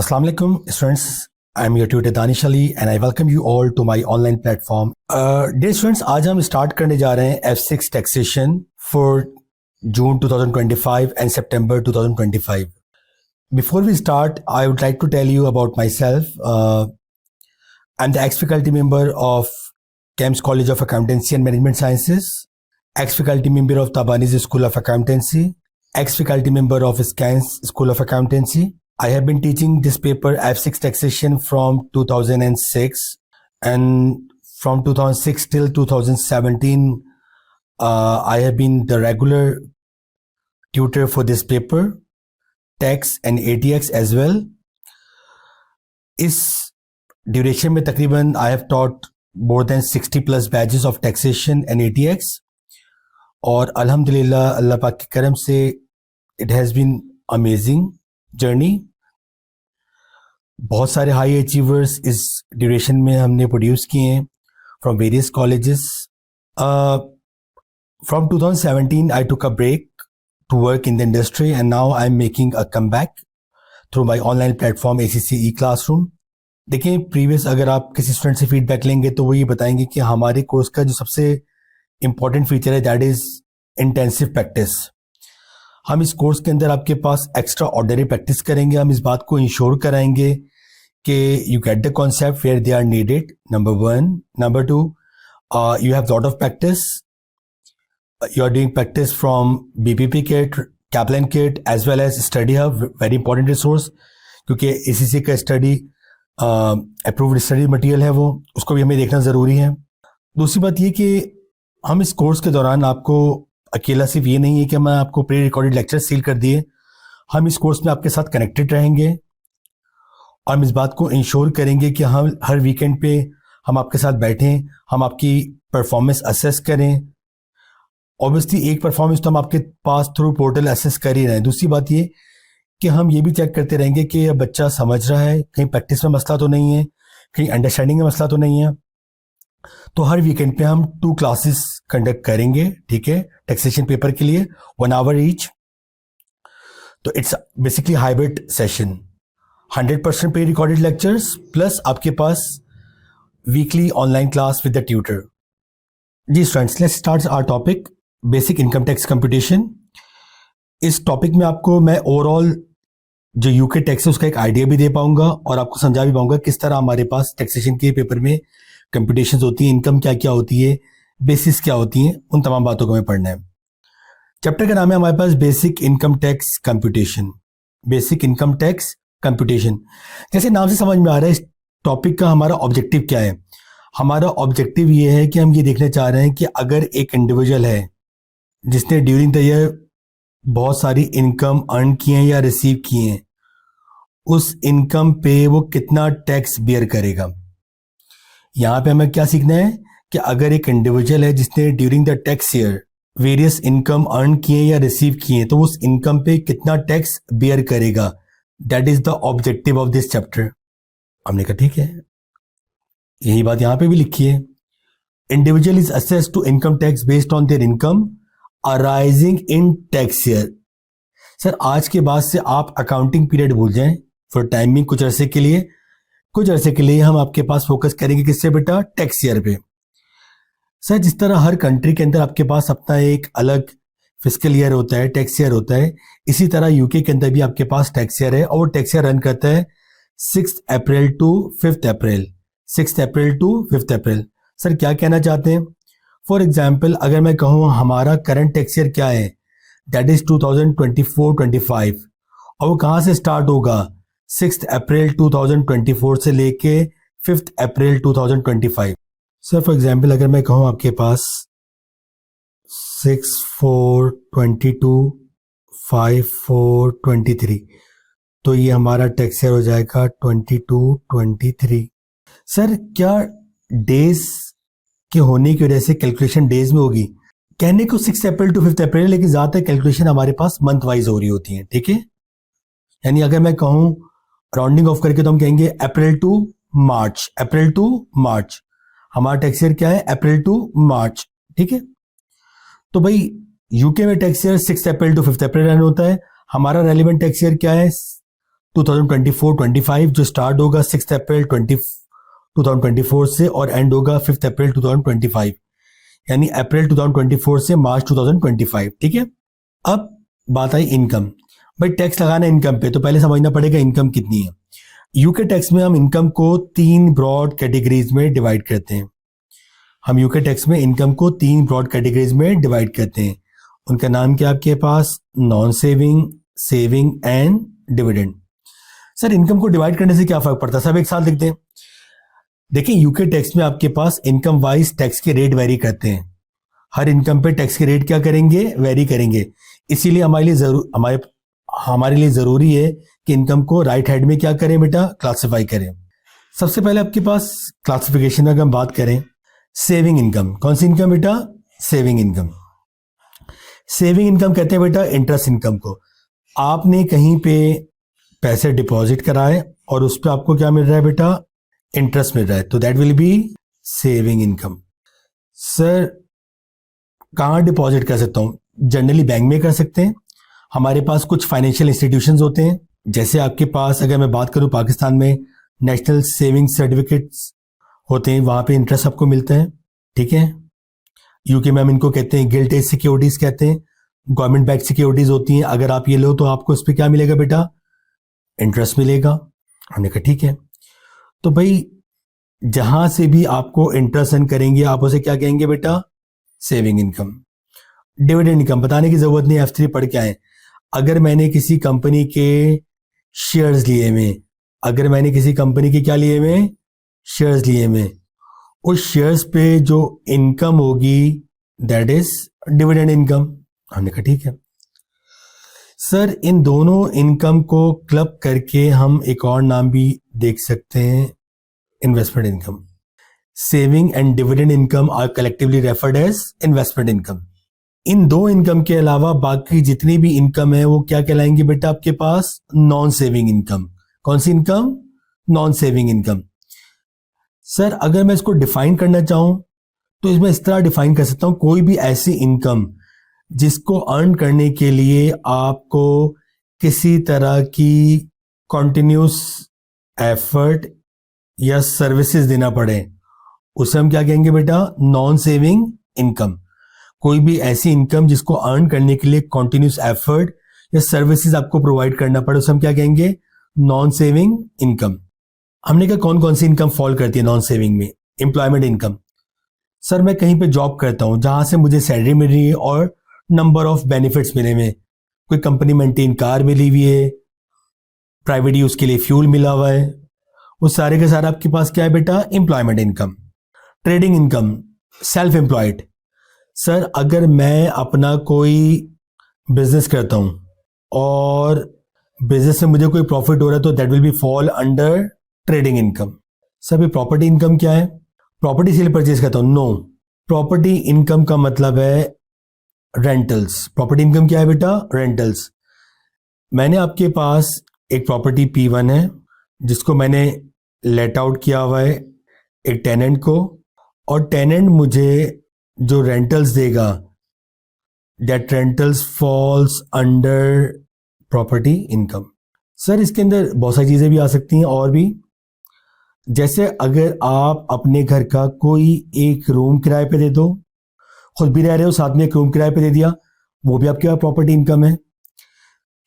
Assalamu alaikum students. I'm your tutor Danish Ali and I welcome you all to my online platform. Dear students, आज हम start करने जा रहे हैं F6 taxation for June 2025 and September 2025. Before we start, I would like to tell you about myself. I'm the ex-faculty member of KEMS College of Accountancy and Management Sciences, ex-faculty member of Tabani's School of Accountancy, ex-faculty member of SCANS School of Accountancy. I have been teaching this paper F6 taxation from 2006, and from 2006 till 2017 I have been the regular tutor for this paper, tax and ATX as well. इस duration में तकरीबन I have taught more than 60 plus batches of taxation and ATX, और अल्हम्दुलिल्लाह अल्लाह पाक के करम से it has been amazing journey. बहुत सारे हाई अचीवर्स इस ड्यूरेशन में हमने प्रोड्यूस किए हैं from various colleges. From 2017 I took a break to work in the industry and now I am making a come back through my online platform ACC E-Classroom. देखिए, previous अगर आप किसी student से feedback लेंगे तो वो ये बताएंगे कि हमारे कोर्स का जो सबसे इम्पॉर्टेंट फीचर है दैट इज इंटेंसिव प्रैक्टिस. हम इस कोर्स के अंदर आपके पास एक्स्ट्रा ऑर्डिनरी प्रैक्टिस करेंगे. हम इस बात को इंश्योर कराएंगे कि you get the concept where they are needed, number one. Number two, you have lot of practice. You are doing practice from BPP kit, Kaplan kit as well as study hub, very important resource, क्योंकि ACC का study approved study material है, वो उसको भी हमें देखना ज़रूरी है. दूसरी बात ये कि हम इस कोर्स के दौरान आपको अकेला सिर्फ ये नहीं है कि मैं आपको प्री रिकॉर्डेड लेक्चर सील कर दिए. हम इस कोर्स में आपके साथ कनेक्टेड रहेंगे और हम इस बात को इंश्योर करेंगे कि हम हर वीकेंड पे हम आपके साथ बैठें, हम आपकी परफॉर्मेंस असेस करें. ऑब्वियसली एक परफॉर्मेंस तो हम आपके पास थ्रू पोर्टल असेस कर ही रहे हैं. दूसरी बात ये कि हम ये भी चेक करते रहेंगे कि बच्चा समझ रहा है, कहीं प्रैक्टिस में मसला तो नहीं है, कहीं अंडरस्टैंडिंग में मसला तो नहीं है. तो हर वीकेंड पे हम 2 क्लासेस कंडक्ट करेंगे, ठीक है, टैक्सेशन पेपर के लिए 1 आवर ईच. तो it's basically hybrid session, 100% pre recorded lectures plus आपके पास weekly online class with the tutor. जी students, let's start our topic, basic income tax computation. इस टॉपिक में आपको मैं ओवरऑल जो यूके टैक्स है उसका एक आइडिया भी दे पाऊंगा और आपको समझा भी पाऊंगा किस तरह हमारे पास टैक्सेशन के पेपर में कंप्यूटेशंस होती हैं, इनकम क्या क्या होती है, बेसिस क्या होती हैं, उन तमाम बातों को हमें पढ़ना है. चैप्टर का नाम है हमारे पास basic income tax computation. Basic income tax computation, जैसे नाम से समझ में आ रहा है इस टॉपिक का हमारा ऑब्जेक्टिव क्या है. हमारा ऑब्जेक्टिव ये है कि हम ये देखना चाह रहे हैं कि अगर एक इंडिविजुअल है जिसने ड्यूरिंग द ईयर बहुत सारी इनकम अर्न किए हैं या रिसीव किए हैं, उस इनकम पे वो कितना टैक्स बियर करेगा. यहाँ पे हमें क्या सीखना है कि अगर एक इंडिविजुअल है जिसने during the tax year various income earn किए या रिसीव किए तो उस इनकम पे कितना टैक्स बियर करेगा. That is the objective of this chapter. हमने कहा ठीक है, यही बात यहां पे भी लिखी है. Individual is assessed to income tax based on their income arising in tax year. Sir आज के बाद से आप अकाउंटिंग पीरियड भूल जाएं फॉर टाइमिंग, कुछ अरसे के लिए हम आपके पास फोकस करेंगे किससे बेटा, टैक्स ईयर पे. सर जिस तरह हर कंट्री के अंदर आपके पास अपना एक अलग फिस्कल ईयर होता है, टैक्स ईयर होता है, इसी तरह यूके के अंदर भी आपके पास टैक्स ईयर है और टैक्स ईयर रन करता है 6 April to 5 April. 6 April to 5 April. Sir क्या कहना चाहते हैं? फॉर एग्जाम्पल अगर मैं कहूँ हमारा करंट टैक्स ईयर क्या है, दैट इज 2024-25, और वो कहाँ से स्टार्ट होगा, 6 अप्रैल 2024 से लेके 5 अप्रैल 2025. सर फॉर एग्जाम्पल अगर मैं कहूँ आपके पास 6/4/22, 5/4/23, तो ये हमारा टैक्स ईयर हो जाएगा 22-23. सर क्या डेज के होने की वजह से कैलकुलेशन डेज में होगी? कहने को 6 अप्रैल टू 5 अप्रैल, लेकिन ज़्यादातर कैलकुलेशन हमारे पास मंथ वाइज हो रही होती है, ठीक है. यानी अगर मैं कहूँ राउंडिंग ऑफ करके तो हम कहेंगे अप्रैल टू मार्च, अप्रैल टू मार्च. हमारा टैक्स ईयर क्या है, अप्रैल टू मार्च, ठीक है. तो भाई यूके में tax year 6 April to 5 April run होता है. हमारा रेलिवेंट टैक्स ईयर क्या है, 2024-25 जो स्टार्ट होगा 6 अप्रैल 2024 से और एंड होगा 5 अप्रैल 2025, यानी अप्रैल 2024 से मार्च 2025। ठीक है, अब बात आई इनकम। भाई टैक्स लगाना इनकम पे, तो पहले समझना पड़ेगा इनकम कितनी है। यूके टैक्स में हम इनकम को 3 ब्रॉड कैटेगरीज में डिवाइड करते हैं। हम यूके टैक्स में इनकम को 3 ब्रॉड कैटेगरीज में डिवाइड करते हैं। उनका नाम क्या आपके पास? Non saving, saving and dividend. Sir income को डिवाइड करने से क्या फर्क पड़ता है? सब एक साथ लिखते हैं। देखिए यूके टैक्स में आपके पास इनकम वाइज टैक्स के रेट वेरी करते हैं। हर इनकम पे टैक्स के रेट क्या करेंगे? वेरी करेंगे। इसीलिए हमारे लिए जरूरी है कि इनकम को राइट हैंड में क्या करें बेटा? क्लासिफाई करें। सबसे पहले आपके पास क्लासिफिकेशन अगर हम बात करें, सेविंग इनकम। कौन सी इनकम बेटा? Saving income. सेविंग इनकम कहते हैं बेटा इंटरेस्ट इनकम को। आपने कहीं पे पैसे डिपॉजिट कराए और उस पर आपको क्या मिल रहा है बेटा? इंटरेस्ट मिल रहा है, तो that will be saving income. Sir कहाँ डिपॉजिट कर सकता हूँ? जनरली बैंक में कर सकते हैं। हमारे पास कुछ फाइनेंशियल इंस्टीट्यूशंस होते हैं, जैसे आपके पास अगर मैं बात करूँ पाकिस्तान में नेशनल सेविंग सर्टिफिकेट्स होते हैं, वहाँ पे इंटरेस्ट आपको मिलता है। ठीक है, यूके में हम इनको कहते हैं गिल्ट एज सिक्योरिटीज कहते हैं। गवर्नमेंट बैक सिक्योरिटीज होती हैं, अगर आप ये लो तो आपको इस पर क्या मिलेगा बेटा? इंटरेस्ट मिलेगा। हमने कहा ठीक है, तो भाई जहां से भी आपको इंटरेस्ट अर्न करेंगे आप उसे क्या कहेंगे बेटा? Saving income. डिविडेंड इनकम बताने की जरूरत नहीं, F3 पढ़ के आए। अगर मैंने किसी कंपनी के शेयर्स लिए हुए, अगर मैंने किसी कंपनी के क्या लिए हुए? शेयर्स लिए हुए, उस शेयर्स पे जो इनकम होगी दैट इज डिविडेंड इनकम। हमने कहा ठीक है। सर इन दोनों इनकम को क्लब करके हम एक और नाम भी देख सकते हैं, investment income. Saving and dividend income are collectively referred as investment income. इन दो इनकम के अलावा बाकी जितनी भी इनकम है वो क्या कहलाएंगे बेटा आपके पास? Non saving income. कौन सी income? Non saving income. Sir अगर मैं इसको डिफाइन करना चाहूं तो इसमें इस तरह डिफाइन कर सकता हूं, कोई भी ऐसी इनकम जिसको अर्न करने के लिए आपको किसी तरह की कॉन्टिन्यूस एफर्ट या सर्विसेज देना पड़े, उसे हम क्या कहेंगे बेटा? Non saving income. कोई भी ऐसी इनकम जिसको अर्न करने के लिए कॉन्टिन्यूस एफर्ट या सर्विसेज आपको प्रोवाइड करना पड़े, उसे हम क्या कहेंगे? Non saving income. हमने कहा कौन कौन सी इनकम फॉल करती है नॉन सेविंग में? Employment income. सर मैं कहीं पे जॉब करता हूं जहां से मुझे सैलरी मिल रही है और नंबर ऑफ बेनिफिट्स मिले हुए, कोई कंपनी मेंटेन कार मिली हुई है, प्राइवेट यूज के लिए फ्यूल मिला हुआ है, वो सारे के सारे आपके पास क्या है बेटा? Employment income. Trading income, self employed. Sir अगर मैं अपना कोई बिजनेस करता हूं और बिजनेस से मुझे कोई प्रॉफिट हो रहा है तो that will be fall under trading income. Sir property income क्या है? प्रॉपर्टी सेल परचेज करता हूं? नो, प्रॉपर्टी इनकम का मतलब है रेंटल्स। प्रॉपर्टी इनकम क्या है बेटा? रेंटल्स। मैंने आपके पास एक प्रॉपर्टी P1 है जिसको मैंने लेट आउट किया हुआ है एक टेनेंट को, और टेनेंट मुझे जो रेंटल्स देगा that rentals falls under property income. Sir इसके अंदर बहुत सारी चीजें भी आ सकती हैं और भी, जैसे अगर आप अपने घर का कोई एक रूम किराए पे दे दो, खुद भी रह रहे हो साथ में एक रूम किराए पे दे दिया, वो भी आपके पास प्रॉपर्टी इनकम है।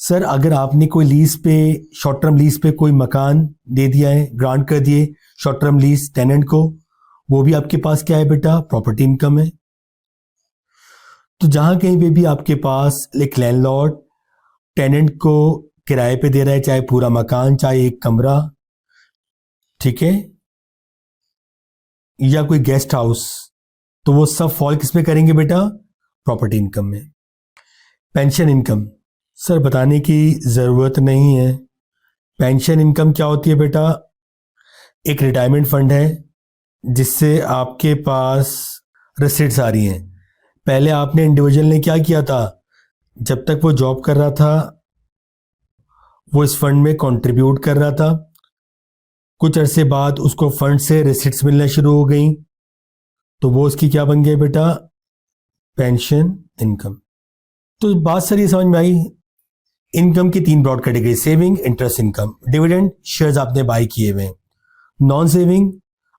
सर अगर आपने कोई लीज पे, शॉर्ट टर्म लीज पे कोई मकान दे दिया है, ग्रांट कर दिए शॉर्ट टर्म लीज टेनेंट को, वो भी आपके पास क्या है बेटा? प्रॉपर्टी इनकम है। तो जहां कहीं पे भी आपके पास एक लैंडलॉर्ड टेनेंट को किराए पे दे रहा है, चाहे पूरा मकान चाहे एक कमरा, ठीक है, या कोई गेस्ट हाउस, तो वो सब फॉल किस में करेंगे बेटा? प्रॉपर्टी इनकम में। पेंशन इनकम, सर बताने की जरूरत नहीं है। पेंशन इनकम क्या होती है बेटा? एक रिटायरमेंट फंड है जिससे आपके पास रिसीट्स आ रही हैं। पहले आपने इंडिविजुअल ने क्या किया था, जब तक वो जॉब कर रहा था वो इस फंड में कंट्रीब्यूट कर रहा था, कुछ अरसे बाद उसको फंड से रिसीट्स मिलना शुरू हो गई, तो वो उसकी क्या बन गई बेटा? Pension income. तो बात सर ये समझ में आई इनकम की 3 broad category, saving, interest income, dividend, shares आपने बाई किए हुए हैं। नॉन सेविंग,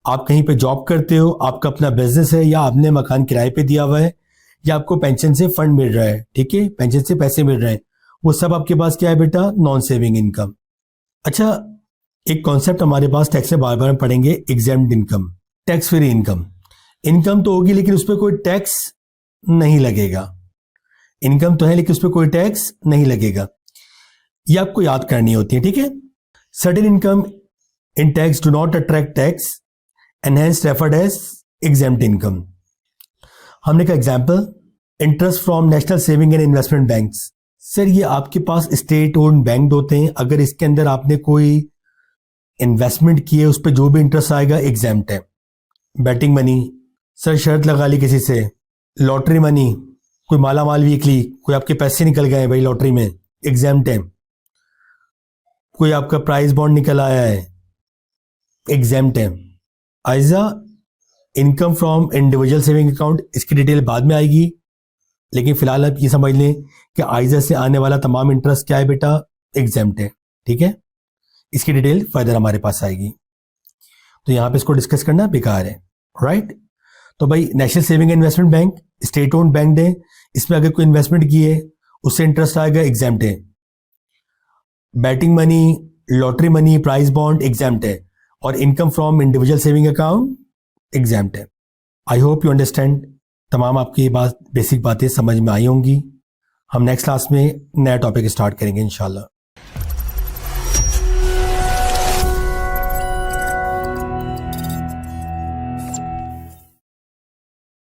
आप कहीं पे जॉब करते हो, आपका अपना बिजनेस है, या आपने मकान किराए पे दिया हुआ है, या आपको पेंशन से फंड मिल रहा है, ठीक है, पेंशन से पैसे मिल रहे हैं, वो सब आपके पास क्या है बेटा, नॉन सेविंग इनकम। अच्छा, एक कॉन्सेप्ट हमारे पास टैक्स में बार बार पढ़ेंगे, exempt income, tax free income. Income तो होगी लेकिन उस पर कोई टैक्स नहीं लगेगा। इनकम तो है लेकिन उस पर कोई टैक्स नहीं लगेगा, ये आपको याद करनी होती है, ठीक है। Certain income in tax do not attract tax and hence referred as exempt income. हमने कहा example, interest from national saving and investment banks. Sir ये आपके पास स्टेट ओन्ड बैंक होते हैं, अगर इसके अंदर आपने कोई इन्वेस्टमेंट किए उस पर जो भी इंटरेस्ट आएगा एग्जेम्प्ट है। बैटिंग मनी, सर शर्त लगा ली किसी से, लॉटरी मनी, कोई माला माल वीकली, कोई आपके पैसे निकल गए भाई लॉटरी में, एग्जेम्प्ट है। कोई आपका प्राइज बॉन्ड निकल आया है, एग्जेम्प्ट है। ISA income from individual saving account, इसकी डिटेल बाद में आएगी, लेकिन फिलहाल आप ये समझ लें कि आइजा से आने वाला तमाम इंटरेस्ट क्या है बेटा, एग्जेम्प्ट है, ठीक है। इसकी डिटेल फर्दर हमारे पास आएगी, तो यहां पे इसको डिस्कस करना बेकार है, राइट। तो भाई national saving investment bank state owned bank है, इसमें अगर कोई इन्वेस्टमेंट किए उससे इंटरेस्ट आएगा, एग्जेम्प्ट है। Betting money, lottery money, prize bond, exempt है। और income from individual saving account exempt है। आई होप यू अंडरस्टैंड, तमाम आपकी बेसिक बातें समझ में आई होंगी। हम नेक्स्ट क्लास में नया टॉपिक स्टार्ट करेंगे इंशाल्लाह।